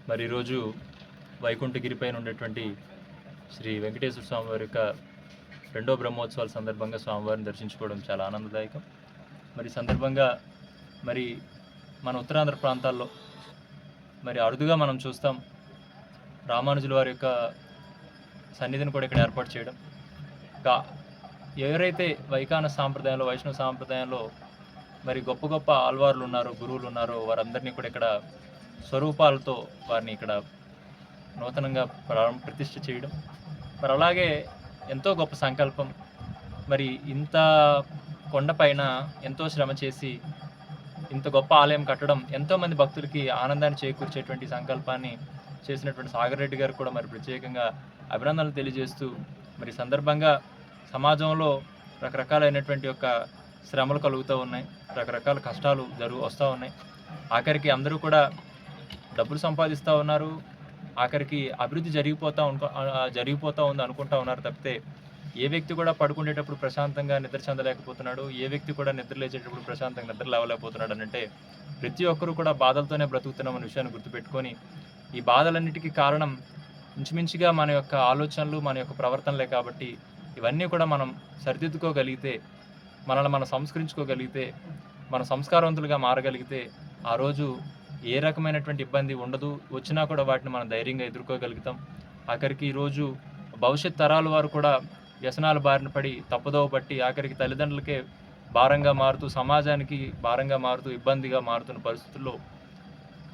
మరి ఈరోజు వైకుంఠగిరిపైన ఉండేటువంటి శ్రీ వెంకటేశ్వర స్వామి వారి యొక్క రెండో బ్రహ్మోత్సవాల సందర్భంగా స్వామివారిని దర్శించుకోవడం చాలా ఆనందదాయకం. మరి ఈ సందర్భంగా మరి మన ఉత్తరాంధ్ర ప్రాంతాల్లో మరి అరుదుగా మనం చూస్తాం రామానుజుల వారి యొక్క సన్నిధిని కూడా ఇక్కడ ఏర్పాటు చేయడం. ఇంకా ఎవరైతే వైఖాన సాంప్రదాయంలో వైష్ణవ సాంప్రదాయంలో మరి గొప్ప గొప్ప ఆల్వార్లు ఉన్నారో, గురువులు ఉన్నారో వారందరినీ కూడా ఇక్కడ స్వరూపాలతో వారిని ఇక్కడ నూతనంగా ప్రతిష్ఠ చేయడం. మరి అలాగే ఎంతో గొప్ప సంకల్పం. మరి ఇంత కొండపైన ఎంతో శ్రమ చేసి ఇంత గొప్ప ఆలయం కట్టడం ఎంతోమంది భక్తులకి ఆనందాన్ని చేకూర్చేటువంటి సంకల్పాన్ని చేసినటువంటి సాగర్ రెడ్డి గారు కూడా మరి ప్రత్యేకంగా అభినందనలు తెలియజేస్తూ మరి సందర్భంగా సమాజంలో రకరకాలైనటువంటి యొక్క శ్రమలు కలుగుతూ ఉన్నాయి, రకరకాల కష్టాలు వస్తూ ఉన్నాయి. ఆఖరికి అందరూ కూడా డబ్బులు సంపాదిస్తూ ఉన్నారు, ఆఖరికి అభివృద్ధి జరిగిపోతూ ఉంది అనుకుంటా ఉన్నారు తప్పితే ఏ వ్యక్తి కూడా పడుకునేటప్పుడు ప్రశాంతంగా నిద్ర చెందలేకపోతున్నాడు, ఏ వ్యక్తి కూడా నిద్ర లేచేటప్పుడు ప్రశాంతంగా నిద్ర లేవలేకపోతున్నాడు అని అంటే ప్రతి ఒక్కరూ కూడా బాధలతోనే బ్రతుకుతున్నామన్న విషయాన్ని గుర్తుపెట్టుకొని ఈ బాధలన్నిటికీ కారణం ఇంచుమించుగా మన యొక్క ఆలోచనలు, మన యొక్క ప్రవర్తనలే. కాబట్టి ఇవన్నీ కూడా మనం సరిదిద్దుకోగలిగితే, మనల్ని మనం సంస్కరించుకోగలిగితే, మన సంస్కారవంతులుగా మారగలిగితే ఆ రోజు ఏ రకమైనటువంటి ఇబ్బంది ఉండదు. వచ్చినా కూడా వాటిని మనం ధైర్యంగా ఎదుర్కోగలుగుతాం. ఆఖరికి ఈరోజు భవిష్యత్ తరాల వారు కూడా వ్యసనాల బారిన పడి తప్పుదోవ పట్టి ఆఖరికి తల్లిదండ్రులకే భారంగా మారుతూ, సమాజానికి భారంగా మారుతూ, ఇబ్బందిగా మారుతున్న పరిస్థితుల్లో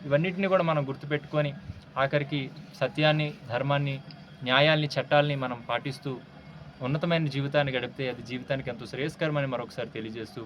ఇవన్నిటిని కూడా మనం గుర్తుపెట్టుకొని ఆఖరికి సత్యాన్ని, ధర్మాన్ని, న్యాయాల్ని, చట్టాలని మనం పాటిస్తూ ఉన్నతమైన జీవితాన్ని గడిపితే అది జీవితానికి ఎంతో శ్రేయస్కరమని మరొకసారి తెలియజేస్తూ